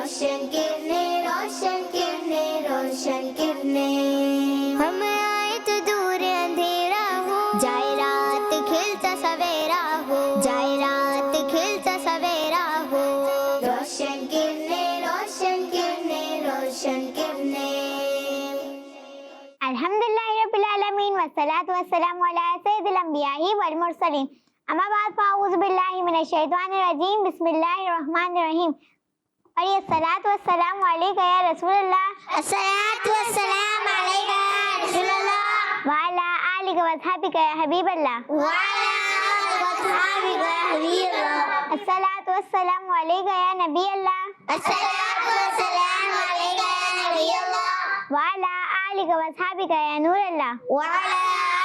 रोशन किरणें, रोशन किरणें, रोशन किरणें। हम आए तो दूर अंधेरा हो, जाए रात खिलता सवेरा हो, जाए रात खिलता सवेरा हो। रोशन किरणें, रोशन किरणें, रोशन किरणें। अल्हम्दुलिल्लाहि रब्बिल आलमीन वस्सलातु वस्सलामु अला सय्यिदिल अंबियाई वल मुरसलीन। अम्मा बाद फ़अऊज़ु बिल्लाहि मिनश शैतानिर रजीम। बिस्मिल्लाहिर रहमानिर रहीम। और ये सलातु वस्सलामु अलैका या रसूलल्लाह। अस्सलातु वस्सलामु अलैका या रसूलल्लाह। व अला आलिका व अस्हाबिका या हबीबल्लाह। व अला आलिका व अस्हाबिका या हबीबल्लाह। अस्सलातु वस्सलामु अलैका या नबी अल्लाह। अस्सलातु वस्सलामु अलैका या नबी अल्लाह। व अला आलिका व अस्हाबिका या नूर अल्लाह। व अला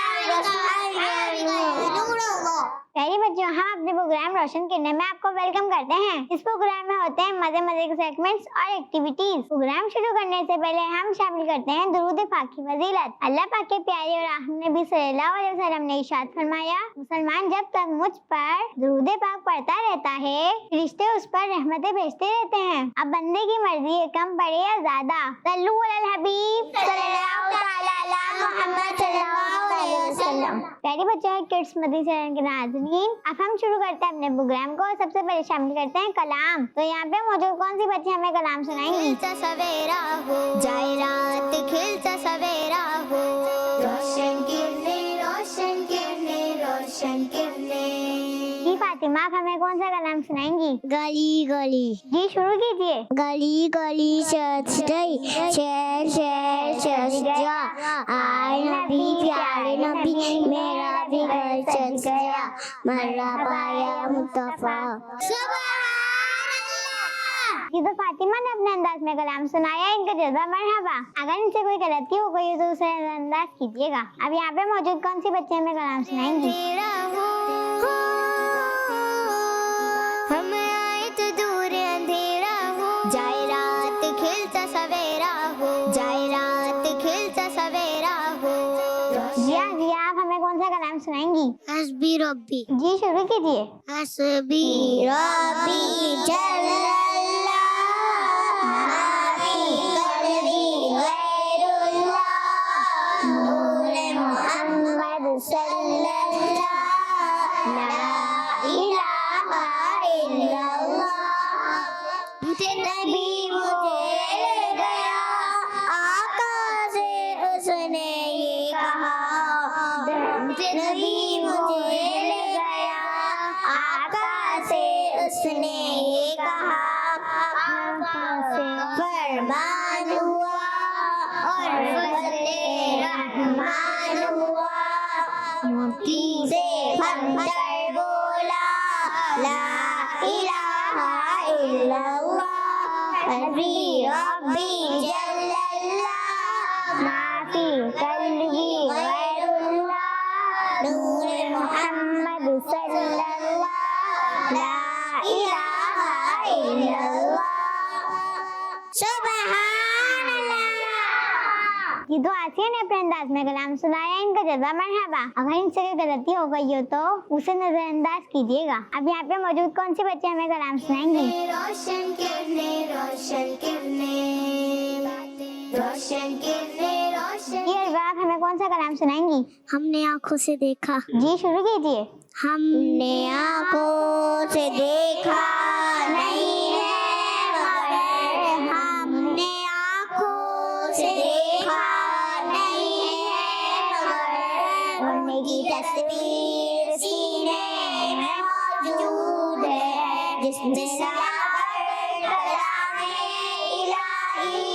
आलिका व अस्हाबिका या नूर अल्लाह। प्यारे बच्चों, हम अपने प्रोग्राम रोशन करने में आपको वेलकम करते हैं। इस प्रोग्राम में होते हैं मजे मजे के सेगमेंट्स और एक्टिविटीज। प्रोग्राम शुरू करने से पहले हम शामिल करते हैं दुरूद पाक की फजीलत। अल्लाह पाक के प्यारे और आखिरी नबी सल्लल्लाहु अलैहि वसल्लम ने इरशाद फरमाया, मुसलमान जब तक मुझ पर दुरूद पाक पढ़ता रहता है, फरिश्ते उस पर रहमतें भेजते रहते हैं। अब बंदे की मर्जी है, कम पढ़े या ज्यादा। सल्लु अलल हबीब सल्लल्लाहु तआला अला मुहम्मद सल्लल्लाहु अलैहि वसल्लम। प्यारे बच्चों, किड्स मदनी चैनल के नाज़रीन, अब हम शुरू करते हैं अपने प्रोग्राम को। सबसे पहले शामिल करते हैं कलाम। तो यहाँ पे मौजूद कौन सी बच्ची हमें कलाम सुनाएंगी? खिलता सवेरा हो, जाए रात खिलता सवेरा हो। रोशन किरणें, रोशन किरणें, रोशन किरणें। जी फातिमा, आप हमें कौन सा कलाम सुनाएंगी? गली गली। जी शुरू कीजिए। गली गली सज गई, शहर शहर सज गया। आए नबी प्यारे नबी, मेरा भी घर सज गया। मरहबा या मुस्तफा। ये तो फातिमा ने अपने अंदाज में कलाम सुनाया, इनका जज्बा मरहबा। अगर इनसे कोई गलती हो गई तो उसे अंदाज कीजिएगा। अब यहाँ पे मौजूद कौन सी बच्ची हमें कलाम सुनाएंगी? हम आए तो दूर अंधेरा हो, जाए रात खिलता सवेरा हो, जाए रात खिलता सवेरा हो। जी आप हमें कौन सा कलाम सुनाएंगी? हस्बी रब्बी। जी शुरू कीजिए। हस्बी रब्बी जल्लल्लाह, माफी कल्बी गैरुल्लाह, नूरे मोहम्मद सल्लल्लाह, ला इलाहा इल्लल्लाह। नबी मुझे ले गया, आका से उसने ये कहा। नबी मुझे ले गया, आका से उसने ये कहा। फरमान हुआ और फज़ले रहमान हुआ। मुफ्ती से हमदर्द बोला, ला इलाहा इल्लल्लाह। हस्बी रब्बी जल्लल्लाह, माफी कल्बी गैरुल्लाह, नूरे मोहम्मद सल्लल्लाह, ला इलाहा इल्लल्लाह। सुभान अल्लाह। ये तो आसिया ने अपने अंदाज में कलाम सुनाया, इनका जज्बा मरहबा। अगर इनसे कोई गलती हो गई हो तो उसे नजरअंदाज कीजिएगा। अब यहाँ पे मौजूद कौन सी बच्ची हमें कलाम सुनाएंगी? रोशन किरणें, रोशन किरणें, रोशन किरणें, रोशन। जी अरबा, आप हमें कौन सा कलाम सुनाएंगी? हमने आँखों से देखा। जी शुरू कीजिए। हमने आँखों से देखा नहीं है, मगर हमने आँखों से देखा नहीं है, मगर उनकी तस्वीर सीने में मौजूद है, जिसने कलामे इलाही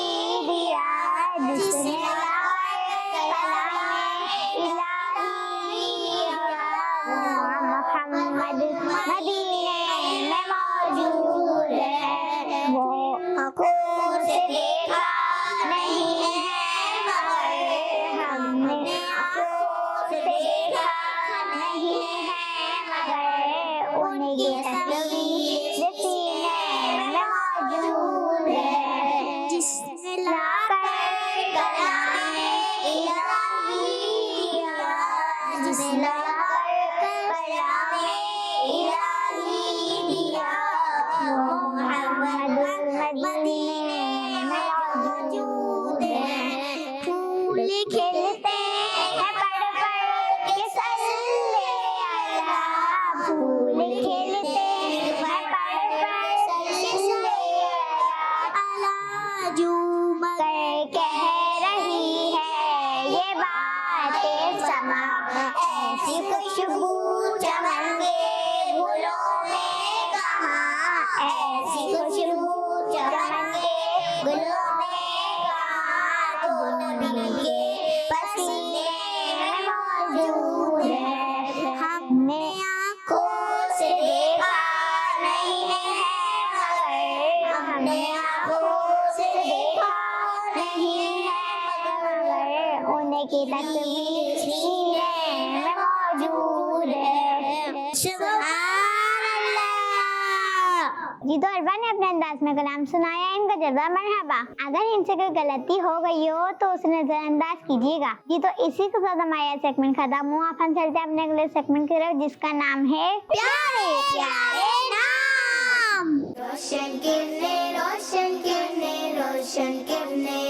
दिया, जिसने मोहम्मद मदीने में मौजूद है, वो आँखों से देखा नहीं है, मगर हमने आँखों से देखा नहीं है, मगर उनकी तस्वीर सीने में मौजूद है, जिसने लाकर कलामे इलाही दिया, जिसने लाकर कलामे इलाही दिया। मोहम्मद मदीने में मौजूद है। फूल खिलते हैं पढ़ पढ़ के सल्ले अला, फूल खिलते हैं पढ़ पढ़ के सल्ले अला। झूम कर कह रही है ये बातें समा, ऐसी खुशबू चमन के गुलों में कहाँ, ऐसी खुशबू चमन के गुलों में कहाँ, तो नबी के पसीने में मौजूद है। हमने आँखों से देखा नहीं है मगर, हमने आँखों से देखा नहीं है मगर, उनकी तस्वीर सीने में मौजूद है। सुभान अल्लाह। जी तो अरबा ने अपने अंदाज में कलाम सुनाया, इनका जज्बा मरहबा। अगर इनसे कोई गलती हो गई हो तो उसे नजरअंदाज कीजिएगा। जी तो इसी के साथ हमारा सेगमेंट खत्म हुआ। अब हम चलते हैं अपने अगले सेगमेंट की तरफ, जिसका नाम है प्यारे प्यारे नाम। रोशन किरने, रोशन किरने, रोशन किरने।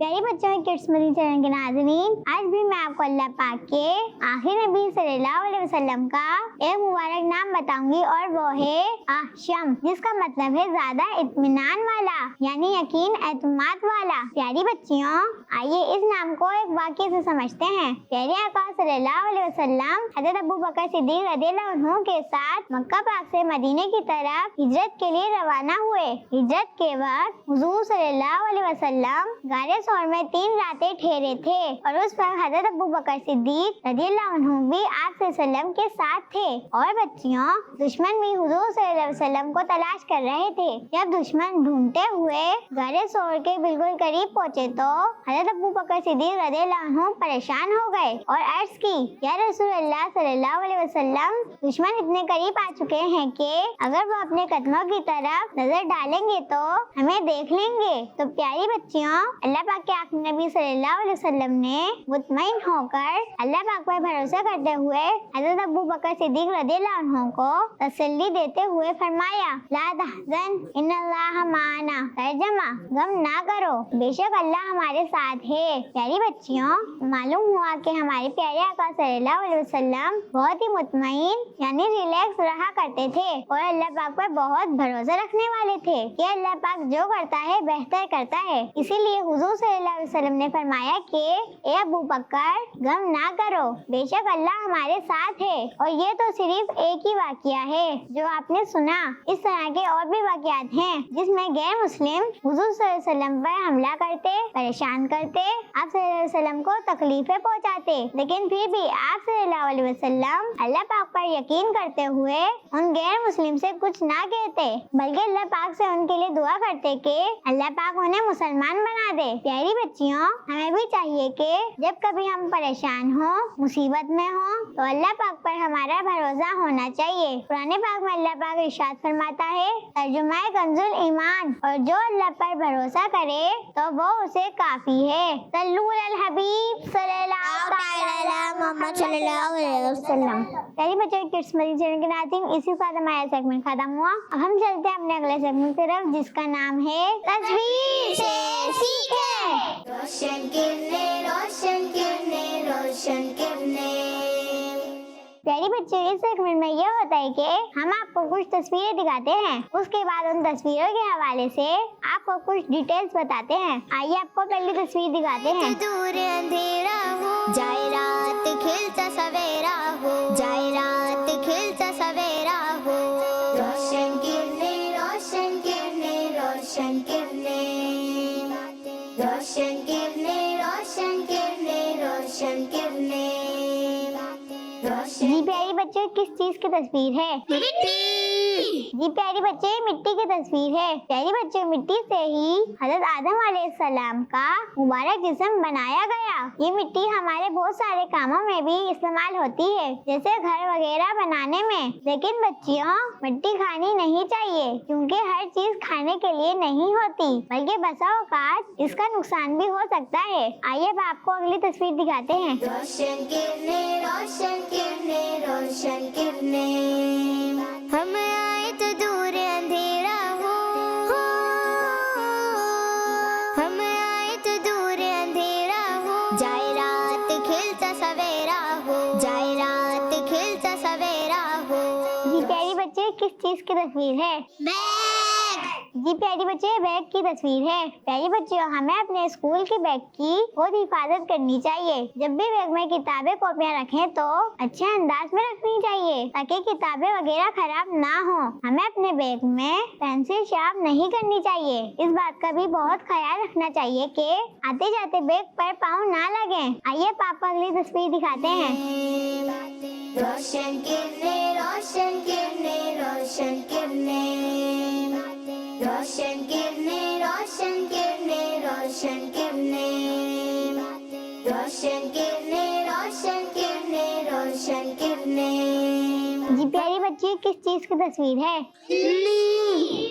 प्यारे बच्चों के किड्स मदनी चैनल के नाज़रीन, आज भी मैं आपको अल्लाह पाक के आखिर नबी सल्लल्लाहु अलैहि वसल्लम का एक मुबारक नाम बताऊंगी और वो है आशम, जिसका मतलब है ज्यादा इत्मीनान वाला, यानी यकीन एतमाद वाला। प्यारी बच्चियों, आइए इस नाम को एक वाक़ये से समझते हैं। प्यारे आका सल्लल्लाहु अलैहि वसल्लम हज़रत अबू बकर सिद्दीक रज़ियल्लाहु अन्हु के साथ मक्का पाक से मदीने की तरफ हिजरत के लिए रवाना हुए। हिजरत के वक्त हुजूर सल्लल्लाहु अलैहि वसल्लम गारे सौर में 3 रातें ठहरे थे और उस पर हज़रत अबू बकर सिद्दीक रज़ियल्लाहु अन्हु भी आप सल्लल्लाहु के साथ थे। और बच्चियों, दुश्मन भी हुजूर सल्लल्लाहु अलैहि वसल्लम को तलाश कर रहे थे। जब दुश्मन ढूंढते हुए गारे सौर के बिल्कुल करीब पहुँचे तो हज़रत अबू बकर सिद्दीक रज़ियल्लाहु अन्हु परेशान हो गए और अर्ज की, या रसूल अल्लाह सल्लल्लाहु अलैहि वसल्लम, दुश्मन इतने करीब आ चुके हैं कि अगर वो अपने कदमों की तरफ नजर डालेंगे तो हमें देख लेंगे। तो प्यारी बच्चियों, अल्लाह पाक के आखिरी नबी सल्लल्लाहु अलैहि वसल्लम ने मुतमईन होकर अल्लाह पाक पर भरोसा करते हुए हज़रत अबू बकर सिद्दीक रज़ियल्लाहु अन्हु को तसल्ली देते हुए फरमाया, ला तहज़न इन्नल्लाह माना, तर्जमा, गम ना करो, बेशक अल्लाह हमारे साथ है। प्यारी बच्चियों, मालूम हुआ कि हमारे प्यारे आका सल्लल्लाहु अलैहि वसल्लम बहुत ही मुतमईन यानी रिलैक्स रहा करते थे और अल्लाह पाक पर बहुत भरोसा रखने वाले थे कि अल्लाह पाक जो करता है बेहतर करता है। इसीलिए हुजूर सल्लल्लाहु अलैहि वसल्लम ने फरमाया कि ए अबू बकर, गम ना करो, बेशक अल्लाह हमारे साथ है। और ये तो सिर्फ एक ही वाकया है जो आपने सुना। इस तरह के और भी वाकयात हैं जिसमें गैर मुस्लिम हुजूर सल्लल्लाहु अलैहि वसल्लम पर हमला करते, परेशान करते, आप सल्लल्लाहु अलैहि वसल्लम को तकलीफें पहुंचाते, लेकिन फिर भी आप सल्लल्लाहु अलैहि वसल्लम अल्लाह पाक पर यकीन करते हुए उन गैर मुस्लिम से कुछ ना कहते, बल्कि अल्लाह पाक से उनके लिए दुआ करते कि अल्लाह पाक उन्हें मुसलमान बना दे। प्यारी बच्चियों, हमें भी चाहिए कि जब कभी हम परेशान हो, मुसीबत में हो, तो अल्लाह पाक पर हमारा भरोसा होना चाहिए। कुरान पाक में अल्लाह पाक इरशाद फरमाता है, तर्जुमा कंजुल ईमान, और जो अल्लाह पर भरोसा करे तो वो उसे काफी है। सल्लु अलल हबीब सल्लल्लाहु अलैहि वसल्लम। प्यारी बच्चों, किड्स मदनी चैनल के नाज़रीन, इसी के साथ हमारा सेगमेंट खत्म हुआ। अब हम चलते हैं अपने अगले सेगमेंट की तरफ, जिसका नाम है तस्वीर से सीखें। रोशन किरने, रोशन किरने, रोशन किरने। प्यारी बच्चों, इस सेगमेंट में यह होता है कि हम आपको कुछ तस्वीरें दिखाते हैं, उसके बाद उन तस्वीरों के हवाले से आपको कुछ डिटेल्स बताते हैं। आइए आपको पहली तस्वीर दिखाते हैं। दूर अंधेरा हो जाए, रात खिलता सवेरा हो जाए, रात खिलता सवेरा हो। रोशन किरने, रोशन किरने, रोशन किरने, रोशन किरने, रोशन किरने, रोशन किरने। जी प्यारी बच्चों, किस चीज की तस्वीर है? मिट्टी। जी प्यारी बच्चे, मिट्टी की तस्वीर है। प्यारी बच्चे, मिट्टी से ही हज़रत आदम अलैहिस्सलाम का मुबारक जिस्म बनाया गया। ये मिट्टी हमारे बहुत सारे कामों में भी इस्तेमाल होती है, जैसे घर वगैरह बनाने में। लेकिन बच्चियों, मिट्टी खानी नहीं चाहिए, क्योंकि हर चीज खाने के लिए नहीं होती, बल्कि बसा औकात इसका नुकसान भी हो सकता है। आइए अब आपको अगली तस्वीर दिखाते हैं। रोशन किरने, रोशन किरने, रोशन किरने। हम आए तो दूर अंधेरा हो चीज की तस्वीर है? बैग। जी प्यारी बच्चे, बैग की तस्वीर है। प्यारी बच्चों, हमें अपने स्कूल के बैग की बहुत हिफाजत करनी चाहिए। जब भी बैग में किताबें कॉपियाँ रखें तो अच्छे अंदाज में रखनी चाहिए ताकि किताबें वगैरह खराब ना हो। हमें अपने बैग में पेंसिल शार्प नहीं करनी चाहिए। इस बात का भी बहुत ख्याल रखना चाहिए कि आते जाते बैग पर पाँव ना लगे। आइए पापा अगली तस्वीर दिखाते हैं। रोशन किरणें, रोशन किरणें, रोशन किरणें, रोशन किरणें, रोशन किरणें, रोशन किरणें, रोशन किरणें, रोशन किरणें, रोशन किरणें। जी प्यारी बच्ची, किस चीज की तस्वीर है?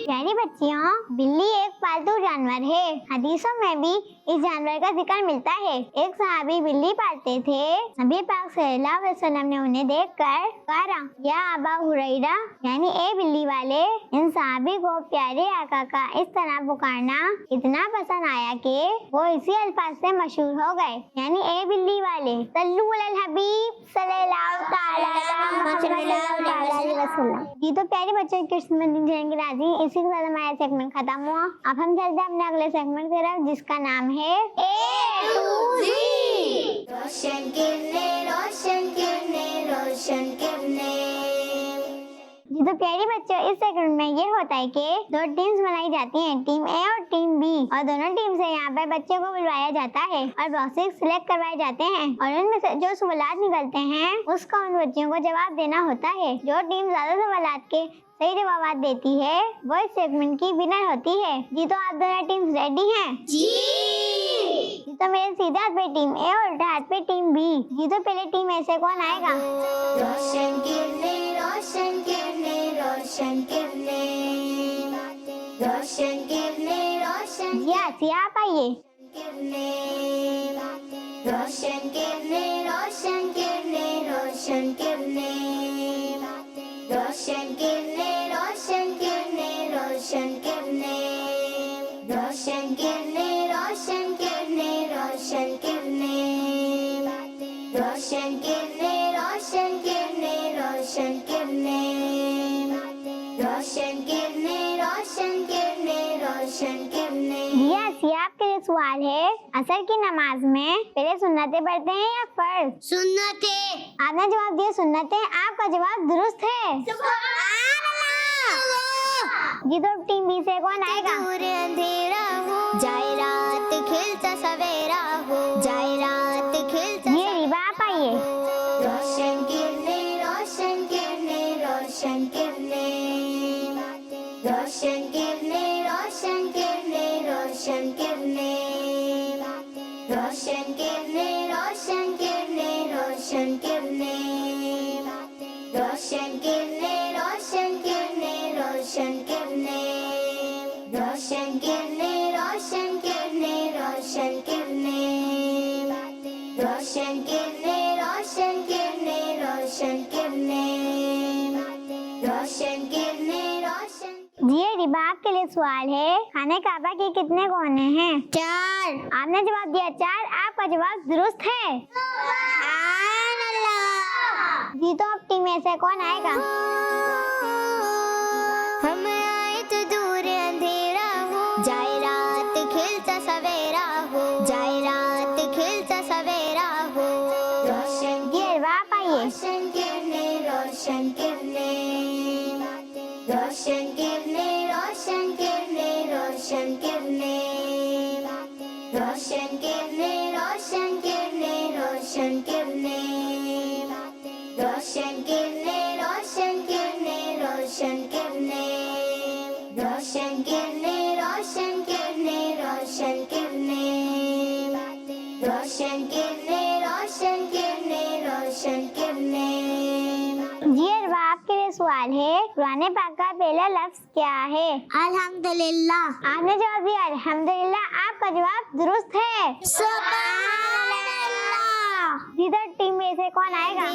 प्यारी बच्चियों, बिल्ली एक पालतू जानवर है। हदीसों में भी इस जानवर का जिक्र मिलता है। एक सहाबी बिल्ली पालते थे। नबी पाक सल्लल्लाहु अलैहि वसल्लम ने उन्हें देखकर कहा, या अबा हुरैरा, यानी ए बिल्ली वाले, इन सहाबी को प्यारे आका का इस तरह पुकारना इतना पसंद आया कि वो इसी अल्फाज से मशहूर हो गए, यानी ए बिल्ली वाले। सल्लु अलल हबीब सल्लल्लाहु तआला अलैहि वसल्लम। ये तो प्यारे बच्चों की जाएंगे राजी। इसी के साथ हमारा सेगमेंट खत्म हुआ। अब हम चलते हैं अपने अगले सेगमेंट की तरफ, जिसका नाम है A to Z। रोशन किरणें, रोशन किरणें, रोशन किरणें। जी तो प्यारे बच्चों, इस सेगमेंट में ये होता है कि दो टीम्स बनाई जाती हैं, टीम ए और टीम बी, और दोनों टीम से यहाँ पर बच्चों को बुलवाया जाता है और बॉक्सेस सिलेक्ट करवाए जाते हैं और उनमें से जो सवालात निकलते हैं उसका उन बच्चों को जवाब देना होता है। जो टीम ज्यादा सवालात के सही जवाब देती है वो इस सेगमेंट की विनर होती है। जी तो आप दोनों टीम्स रेडी हैं? जी तो मेरे सीधे हाथ पे टीम ए और उल्टे हाथ पे टीम बी। जी तो पहले टीम ए से कौन आएगा? रोशन किरणें, रोशन किरणें, रोशन किरणें, रोशन किरणें, रोशन जी आसिया आप आइए। किरणें, रोशन किरणें, रोशन किरणें, रोशन किरणें, रोशन किरणें, रोशन किरणें, रोशन किरणें, रोशन किरणें, रोशन किरणें, रोशन किरणें, रोशन किरणें, रोशन किरणें, रोशन किरणें, रोशन किरणें, रोशन किरणें, रोशन किरणें। जी आसिया, आपके लिए सवाल है, असर की नमाज में पहले सुन्नतें पढ़ते हैं या फर्ज? सुन्नतें। आपने जवाब दिया सुन्नतें। आपका जवाब दुरुस्त है। जी तो टीम बी से कौन आएगा? दूर अंधेरा हो जाए, रात खिलता सवेरा हो जाए, रात खिलता। जी रिबा आप आइए। रोशन किरणें, रोशन किरणें, रोशन किरणें, रोशन किरणें, रोशन किरणें, रोशन किरणें, रोशन किरणें, रोशन किरणें, रोशन किरणें, रोशन किरणें, रोशन किरणें, रोशन किरणें, रोशन किरणें, रोशन किरणें, रोशन किरणें, रोशन किरणें, रोशन किरणें, रोशन किरणें, रोशन किरणें, रोशन। जी रिबा, आपके लिए सवाल है, खाने काबा के कितने कोने हैं? 4। आपने जवाब दिया 4। आपका जवाब दुरुस्त है। जी तो अब टीम ए से कौन आएगा? हम आए तो दूर अंधेरा हो जाए, रात खिलता सवेरा हो जाए, रात खिलता सवेरा हो। रोशन जी रिबा आप आइए। रोशन किरणें, रोशन किरणें, रोशन किरणें, रोशन किरणें, रोशन किरणें, रोशन किरणें, रोशन किरणें, रोशन किरणें, रोशन किरणें, रोशन किरणें, रोशन किरणें, रोशन किरणें, रोशन किरणें, रोशन किरणें, रोशन किरणें, रोशन किरणें, रोशन किरणें। जी रिबा, आपके लिए सवाल है, कुरान पाक का पहला लफ्ज क्या है? अल्हम्दुलिल्लाह। आपने जवाब दिया अल्हम्दुलिल्लाह। आपका जवाब दुरुस्त है। सुभान अल्लाह। जी तो टीम में से कौन आएगा?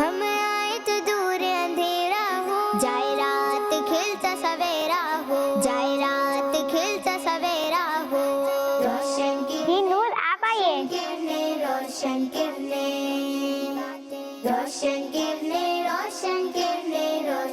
हम आए तो दूर अंधेरा हो जाए, रात खिलता सवेरा हो जाए, रात खिलता सवेरा हो। रोशन जी नूर आप आइए। किरणें, रोशन किरणें, रोशन किरणें,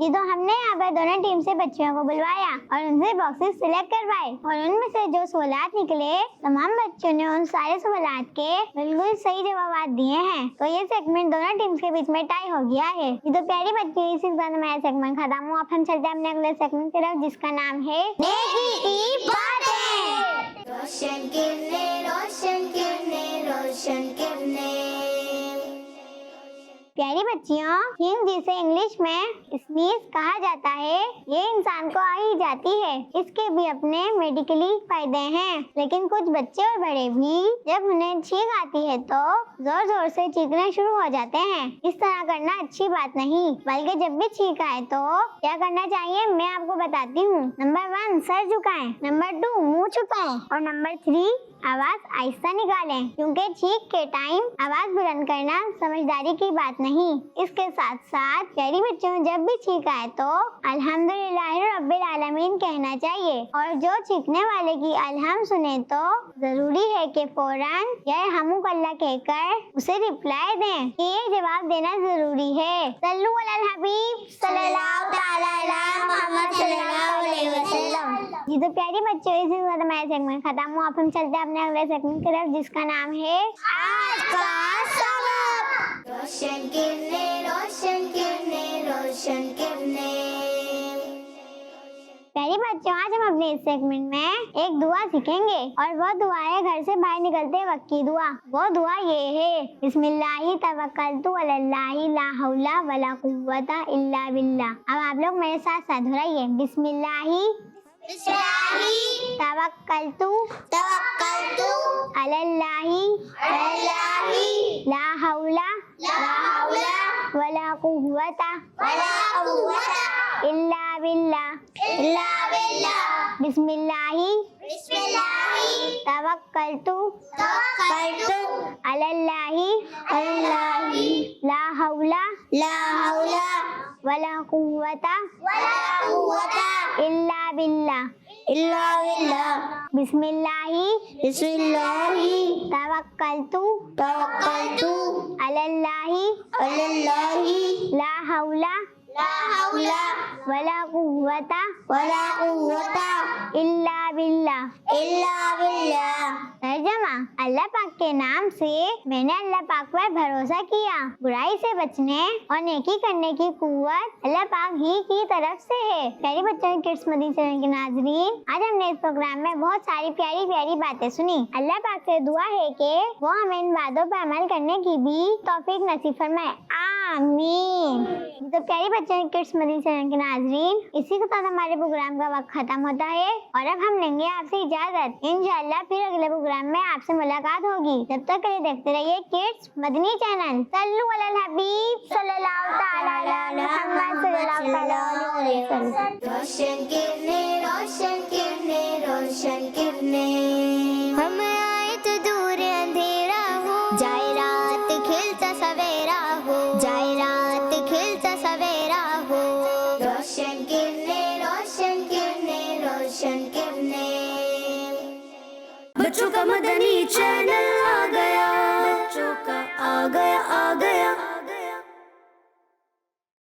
जी तो हमने यहाँ पर दोनों टीम से बच्चियों को बुलवाया और उनसे बॉक्सेस सिलेक्ट करवाए और उनमें से जो सवालात निकले तमाम बच्चों ने उन सारे सवालात के बिल्कुल सही जवाब दिए हैं। तो ये सेगमेंट दोनों टीम्स के बीच में टाई हो गया है। ये तो प्यारी बच्ची, इसी के साथ हमारा सेगमेंट खत्म हुआ। अब हम चलते हैं अपने अगले सेगमेंट की तरफ जिसका नाम है नेकी की बातें। रोशन किरणें, रोशन किरणें, रोशन किरणें। प्यारी बच्चियों, हिंद जिसे इंग्लिश में स्नीज कहा जाता है, ये इंसान को आ ही जाती है। इसके भी अपने मेडिकली फायदे हैं, लेकिन कुछ बच्चे और बड़े भी जब उन्हें छींक आती है तो जोर जोर से चीखना शुरू हो जाते हैं। इस तरह करना अच्छी बात नहीं, बल्कि जब भी छींक आए तो क्या करना चाहिए मैं आपको बताती हूँ। नंबर 1 सर झुकाएं, नंबर 2 मुंह छुपाएं और नंबर 3 आवाज आहिस्ता निकालें, क्योंकि छींक के टाइम आवाज बुलंद करना समझदारी की बात नहीं। इसके साथ साथ प्यारी बच्चों, जब भी छींक आए तो अल्हम्दुलिल्लाह रब्बिल आलमीन कहना चाहिए और जो छींकने वाले की अल्हम सुने तो जरूरी है कि फौरन यरहमुकल्लाह कहकर उसे रिप्लाई दें कि ये जवाब देना जरूरी है। सल्लु अलल हबीब सल्लल्लाहु तआला अलैहि मुहम्मद सल्लल्लाहु अलैहि वसल्लम। जी तो प्यारी बच्चों, इसी के साथ हमारा सेगमेंट खत्म हुआ। अब हम चलते हैं अपने अगले सेगमेंट की तरफ जिसका नाम है आज का सबक। रोशन किरणें, रोशन किरणें, रोशन किरणें। प्यारी बच्चों, आज हम अपने इस सेगमेंट में एक दुआ सीखेंगे और वो दुआ है घर से बाहर निकलते वक्त की दुआ। वो दुआ ये है, बिस्मिल्लाहि तवक्कलतु अलल्लाहि ला हौला वला कुव्वता इल्ला बिल्लाह। अब आप लोग मेरे साथ साथ दोहराइए, बिस्मिल्लाहि तवक्कलतु अलल्लाहि ला हौला वला कुव्वता इल्ला बिल्लाह। बिस्मिल्लाहि तवक्कलतु अलल्लाहि ला हौला वला कुव्वता इल्ला बिल्लाह। बिस्मिल्लाहि तवक्कलतु अलल्लाहि ला हौला वला कुव्वता इल्ला बिल्लाह। तर्जमा, अल्लाह पाक के नाम से मैंने अल्लाह पाक पर भरोसा किया। बुराई से बचने और नेकी करने की कुव्वत अल्लाह पाक ही की तरफ से है। प्यारी बच्चों, किड्स मदनी चैनल के नाजरीन, आज हमने इस प्रोग्राम में बहुत सारी प्यारी प्यारी बातें सुनी। अल्लाह पाक से दुआ है कि वो हमें इन बातों पर अमल करने की भी तौफीक नसीब फरमाए, आमीन। तो प्यारी बच्चों, किड्स मदनी चैनल के नाजरीन, इसी के साथ हमारे प्रोग्राम का वक्त खत्म होता है और अब हम लेंगे आपसे इजाजत। इंशाअल्लाह फिर अगले प्रोग्राम में आपसे मुलाकात होगी। जब तक के लिए देखते रहिए किड्स मदनी चैनल। सल्लु अलल हबीब सल्लल्लाहु तआला अलैहि मुहम्मद सल्लल्लाहु तआला अलैहि वसल्लम। रोशन किरणें, रोशन किरणें, रोशन किरणें। हम आए तो दूर अंधेरा हो, जाए रात खिलता सवेरा हो, जाए रात खिलता सवेरा हो। रोशन किरणें, रोशन किरणें, रोशन किरणें। बच्चों का मदनी चैनल।